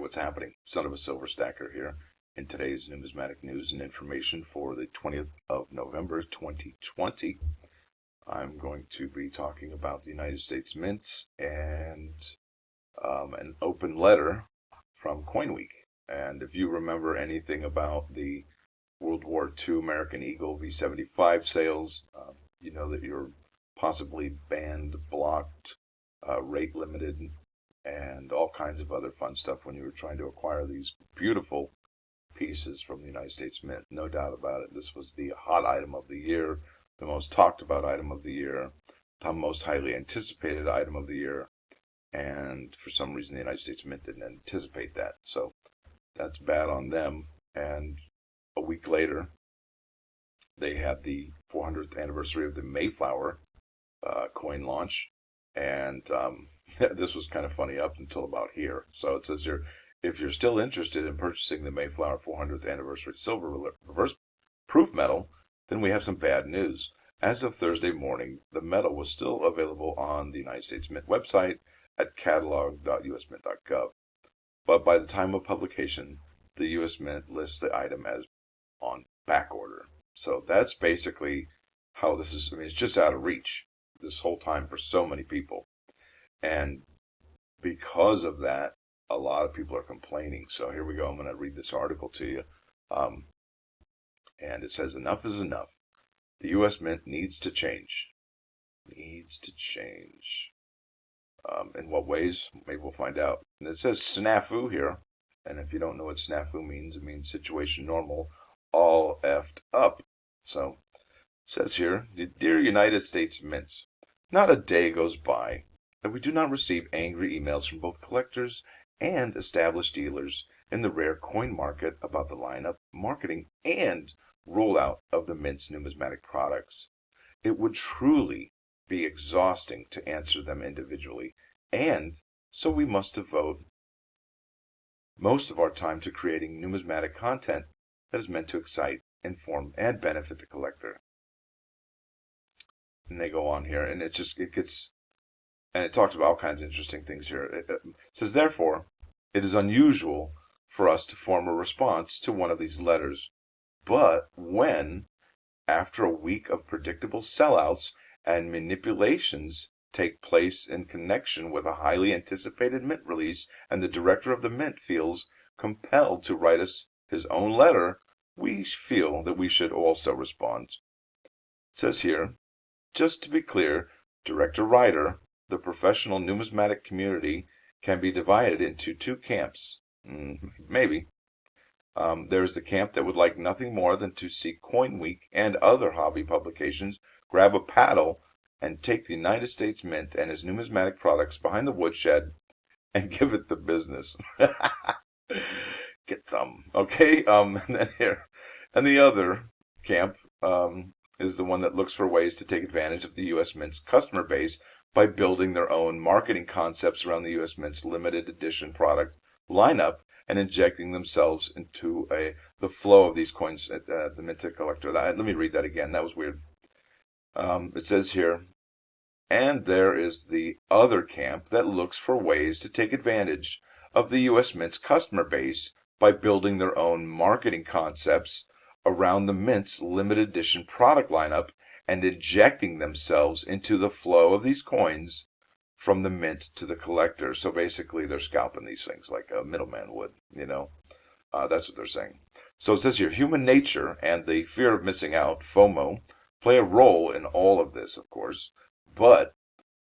what's happening. Son of a silver stacker here in today's numismatic news and information for the 20th of November 2020. I'm going to be talking about the United States Mint and an open letter from Coinweek. And if you remember anything about the World War II American Eagle V-75 sales, you know that you're possibly banned, blocked, rate limited, and all kinds of other fun stuff when you were trying to acquire these beautiful pieces from the United States Mint. No doubt about it. This was the hot item of the year, the most talked about item of the year, the most highly anticipated item of the year, and for some reason the United States Mint didn't anticipate that. So that's bad on them. And a week later, they had the 400th anniversary of the Mayflower coin launch, and this was kind of funny up until about here. So it says here, if you're still interested in purchasing the Mayflower 400th anniversary silver reverse proof metal, then we have some bad news. As of Thursday morning, the metal was still available on the United States Mint website at catalog.usmint.gov. But by the time of publication, the U.S. Mint lists the item as on back order. So that's basically how this is. I mean, it's just out of reach this whole time for so many people. And because of that, a lot of people are complaining. So here we go. I'm going to read this article to you. And it says, enough is enough. The U.S. Mint needs to change. Needs to change. In what ways? Maybe we'll find out. And it says snafu here. And if you don't know what snafu means, it means situation normal, all effed up. So it says here, Dear United States Mints, not a day goes by that we do not receive angry emails from both collectors and established dealers in the rare coin market about the lineup, marketing, and rollout of the Mint's numismatic products. It would truly be exhausting to answer them individually, and so we must devote most of our time to creating numismatic content that is meant to excite, inform, and benefit the collector. And they go on here, and it talks about all kinds of interesting things here. It says, therefore, it is unusual for us to form a response to one of these letters. But when, after a week of predictable sellouts and manipulations take place in connection with a highly anticipated Mint release, and the director of the Mint feels compelled to write us his own letter, we feel that we should also respond. It says here, just to be clear, Director Ryder, the professional numismatic community, can be divided into two camps. Maybe. There's the camp that would like nothing more than to see Coinweek and other hobby publications grab a paddle and take the United States Mint and his numismatic products behind the woodshed and give it the business. Get some, okay? And then here, and the other camp is the one that looks for ways to take advantage of the U.S. Mint's customer base by building their own marketing concepts around the U.S. Mint's limited edition product lineup and injecting themselves into the flow of these coins at the Mint collector. Let me read that again. That was weird. It says here, and there is the other camp that looks for ways to take advantage of the U.S. Mint's customer base by building their own marketing concepts around the Mint's limited edition product lineup and injecting themselves into the flow of these coins from the Mint to the collector. So basically they're scalping these things like a middleman would, that's what they're saying. So it says here, human nature and the fear of missing out, FOMO, play a role in all of this, of course. But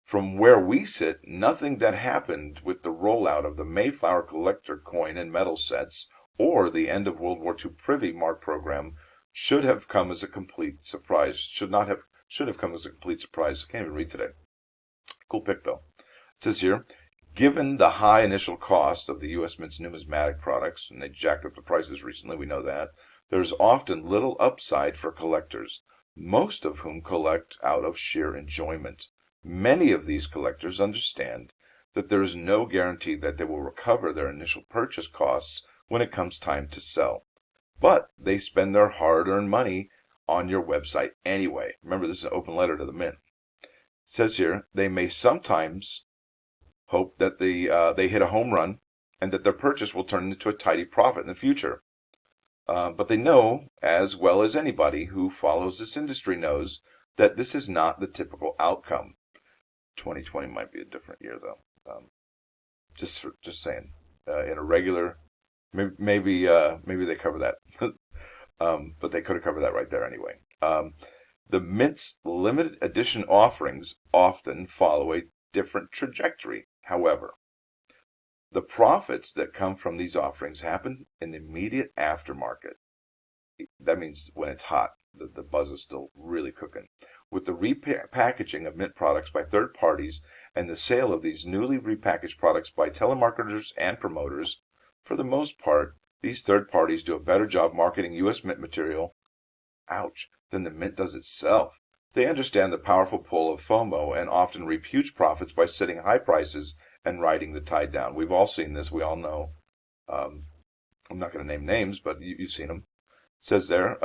from where we sit, nothing that happened with the rollout of the Mayflower collector coin and metal sets or the end of World War II Privy Mark program should have come as a complete surprise. Should have come as a complete surprise. I can't even read today. Cool pick, though. It says here, given the high initial cost of the U.S. Mint's numismatic products, and they jacked up the prices recently, we know that, there's often little upside for collectors, most of whom collect out of sheer enjoyment. Many of these collectors understand that there is no guarantee that they will recover their initial purchase costs when it comes time to sell. But they spend their hard-earned money on your website anyway. Remember, this is an open letter to the Mint. It says here, they may sometimes hope that they hit a home run and that their purchase will turn into a tidy profit in the future. But they know, as well as anybody who follows this industry knows, that this is not the typical outcome. 2020 might be a different year, though. Just saying. In a regular, maybe they cover that, but they could have covered that right there anyway. The Mint's limited edition offerings often follow a different trajectory. However, the profits that come from these offerings happen in the immediate aftermarket. That means when it's hot, the buzz is still really cooking. With the repackaging of Mint products by third parties and the sale of these newly repackaged products by telemarketers and promoters, for the most part, these third parties do a better job marketing U.S. Mint material, than the Mint does itself. They understand the powerful pull of FOMO and often reap huge profits by setting high prices and riding the tide down. We've all seen this. We all know. I'm not going to name names, but you've seen them. It says there,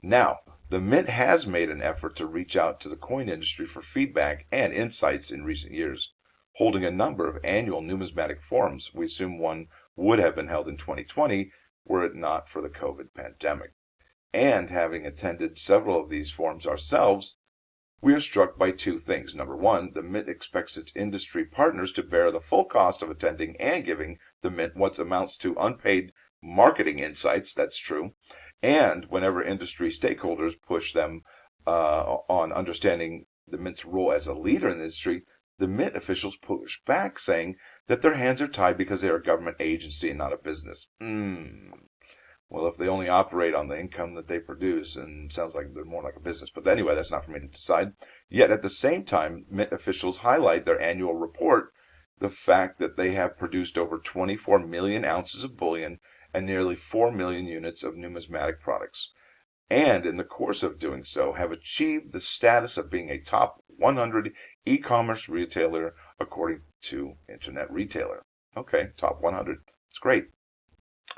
now, the Mint has made an effort to reach out to the coin industry for feedback and insights in recent years, holding a number of annual numismatic forums. We assume one would have been held in 2020 were it not for the COVID pandemic. And having attended several of these forums ourselves, we are struck by two things. Number one, the Mint expects its industry partners to bear the full cost of attending and giving the Mint what amounts to unpaid marketing insights. That's true. And whenever industry stakeholders push them on understanding the Mint's role as a leader in the industry, the Mint officials push back, saying that their hands are tied because they are a government agency and not a business. Well, if they only operate on the income that they produce, and it sounds like they're more like a business. But anyway, that's not for me to decide. Yet at the same time, Mint officials highlight their annual report the fact that they have produced over 24 million ounces of bullion and nearly 4 million units of numismatic products. And in the course of doing so, have achieved the status of being a top 100 e-commerce retailer according to Internet Retailer. Okay, top 100. It's great.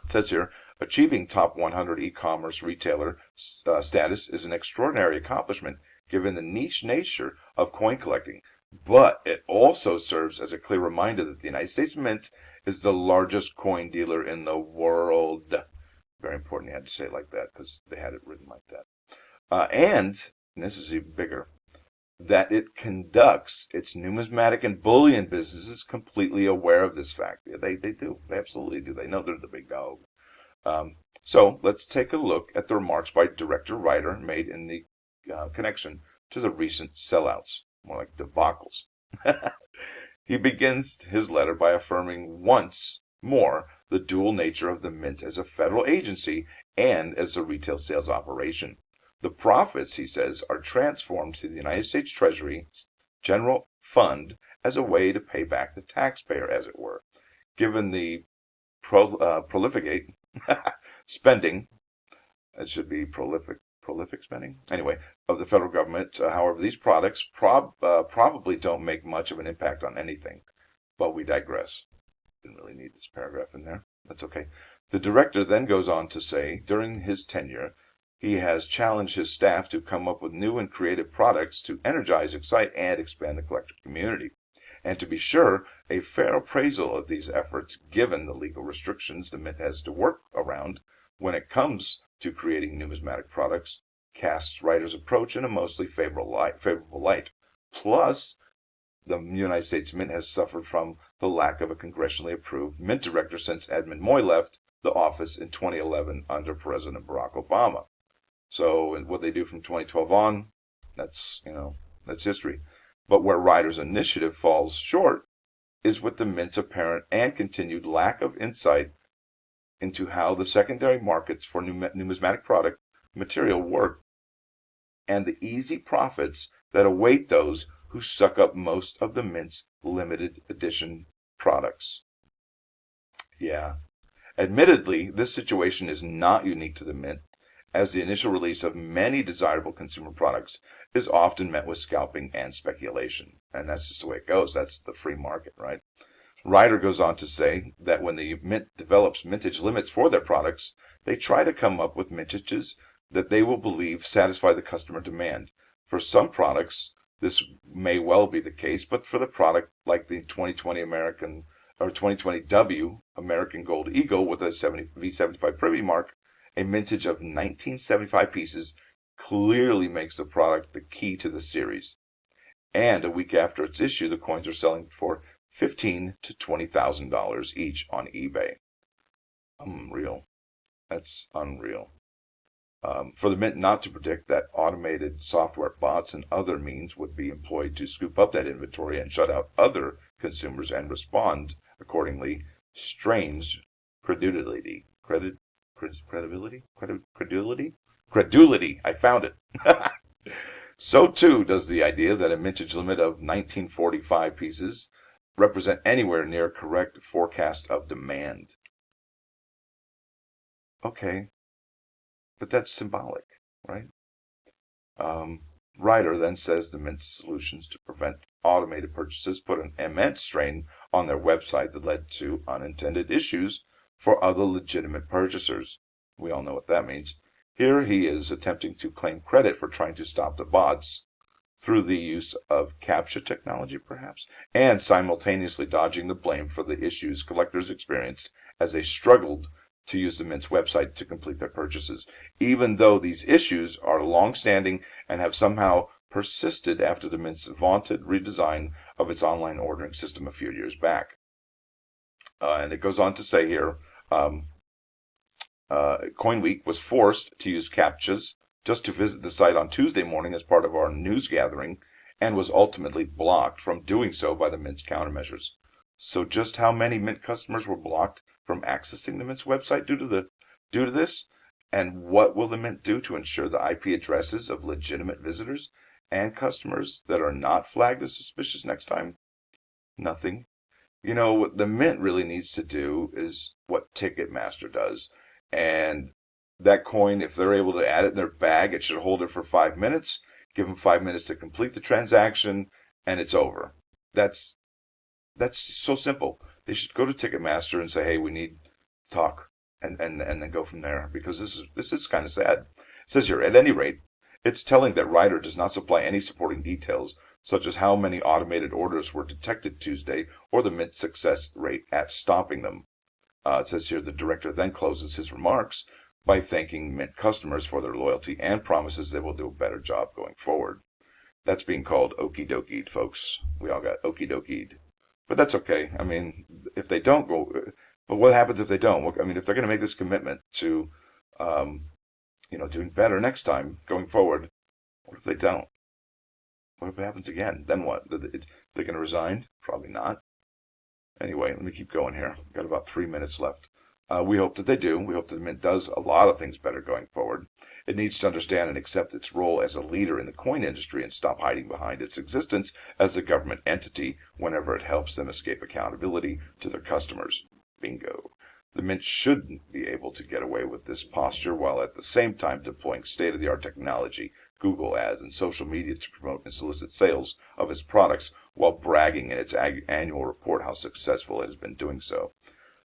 It says here, achieving top 100 e-commerce retailer status is an extraordinary accomplishment given the niche nature of coin collecting. But it also serves as a clear reminder that the United States Mint is the largest coin dealer in the world. Very important you had to say it like that because they had it written like that. And this is even bigger, that it conducts its numismatic and bullion businesses completely aware of this fact. They do. They absolutely do. They know they're the big dog. So let's take a look at the remarks by Director Ryder made in the connection to the recent sellouts, more like debacles. He begins his letter by affirming once more the dual nature of the Mint as a federal agency and as a retail sales operation. The profits, he says, are transformed to the United States Treasury General Fund as a way to pay back the taxpayer, as it were. Given the prolific spending, it should be prolific spending, anyway, of the federal government. However, these products probably don't make much of an impact on anything. But we digress. Didn't really need this paragraph in there. That's okay. The director then goes on to say, during his tenure, he has challenged his staff to come up with new and creative products to energize, excite, and expand the collector community. And to be sure, a fair appraisal of these efforts, given the legal restrictions the Mint has to work around when it comes to creating numismatic products, casts Ryder's approach in a mostly favorable light. Plus, the United States Mint has suffered from the lack of a congressionally approved Mint director since Edmund Moy left the office in 2011 under President Barack Obama. So what they do from 2012 on, that's history. But where Ryder's initiative falls short is with the Mint's apparent and continued lack of insight into how the secondary markets for numismatic product material work and the easy profits that await those who suck up most of the Mint's limited edition products. Yeah. Admittedly, this situation is not unique to the Mint, as the initial release of many desirable consumer products is often met with scalping and speculation. And that's just the way it goes. That's the free market, right? Ryder goes on to say that when the Mint develops mintage limits for their products, they try to come up with mintages that they will believe satisfy the customer demand. For some products, this may well be the case, but for the product like the 2020 American or 2020 W American Gold Eagle with a V75 Privy mark, a mintage of 1975 pieces, clearly makes the product the key to the series. And a week after its issue, the coins are selling for $15,000 to $20,000 each on eBay. Unreal. That's unreal. For the Mint not to predict that automated software bots and other means would be employed to scoop up that inventory and shut out other consumers and respond accordingly, strains credulity. Credulity. I found it. So too does the idea that a mintage limit of 1945 pieces represent anywhere near a correct forecast of demand. Okay, but that's symbolic, right? Ryder then says the Mint's solutions to prevent automated purchases put an immense strain on their website that led to unintended issues for other legitimate purchasers. We all know what that means. Here he is attempting to claim credit for trying to stop the bots through the use of CAPTCHA technology, perhaps, and simultaneously dodging the blame for the issues collectors experienced as they struggled to use the Mint's website to complete their purchases, even though these issues are long-standing and have somehow persisted after the Mint's vaunted redesign of its online ordering system a few years back. And it goes on to say here, Coinweek was forced to use CAPTCHAs just to visit the site on Tuesday morning as part of our news gathering, and was ultimately blocked from doing so by the Mint's countermeasures. So just how many Mint customers were blocked from accessing the Mint's website due to this? And what will the Mint do to ensure the IP addresses of legitimate visitors and customers that are not flagged as suspicious next time? Nothing. You know, what the Mint really needs to do is what Ticketmaster does. And that coin, if they're able to add it in their bag, it should hold it for 5 minutes, give them 5 minutes to complete the transaction, and it's over. That's so simple. They should go to Ticketmaster and say, hey, we need to talk, and then go from there, because this is kind of sad. It says here, at any rate, it's telling that Ryder does not supply any supporting details, such as how many automated orders were detected Tuesday or the Mint success rate at stopping them. It says here the director then closes his remarks by thanking Mint customers for their loyalty and promises they will do a better job going forward. That's being called okey-dokeyed, folks. We all got okey-dokeyed. But that's okay. I mean, if they don't go, but what happens if they don't? I mean, if they're going to make this commitment to, doing better next time going forward, what if they don't? What if it happens again? Then what? They're going to resign? Probably not. Anyway, let me keep going here. We've got about 3 minutes left. We hope that they do. We hope that the Mint does a lot of things better going forward. It needs to understand and accept its role as a leader in the coin industry and stop hiding behind its existence as a government entity whenever it helps them escape accountability to their customers. Bingo. The Mint shouldn't be able to get away with this posture while at the same time deploying state-of-the-art technology, Google ads, and social media to promote and solicit sales of its products while bragging in its annual report how successful it has been doing so.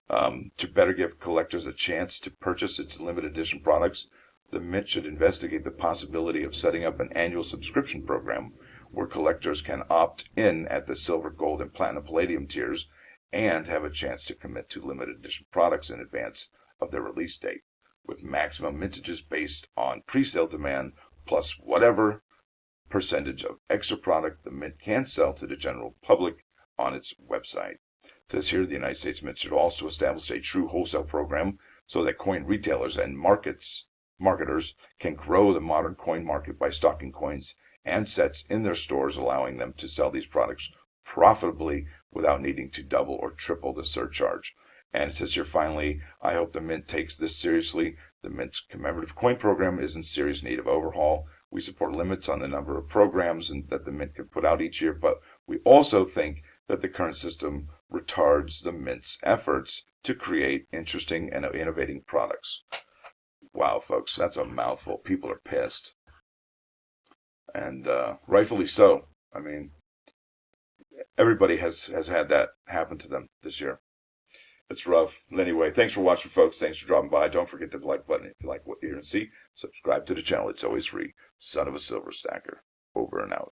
To better give collectors a chance to purchase its limited edition products, the Mint should investigate the possibility of setting up an annual subscription program where collectors can opt in at the silver, gold, and platinum palladium tiers and have a chance to commit to limited edition products in advance of their release date, with maximum mintages based on pre-sale demand plus whatever percentage of extra product the Mint can sell to the general public on its website. It says here the United States Mint should also establish a true wholesale program so that coin retailers and marketers can grow the modern coin market by stocking coins and sets in their stores, allowing them to sell these products profitably without needing to double or triple the surcharge. And it says here, finally, I hope the Mint takes this seriously. The Mint's commemorative coin program is in serious need of overhaul. We support limits on the number of programs that the Mint can put out each year, but we also think that the current system retards the Mint's efforts to create interesting and innovating products. Wow, folks, that's a mouthful. People are pissed. And rightfully so. I mean, everybody has had that happen to them this year. It's rough. Anyway, thanks for watching, folks. Thanks for dropping by. Don't forget to hit the like button if you like what you hear and see. Subscribe to the channel. It's always free. Son of a silver stacker. Over and out.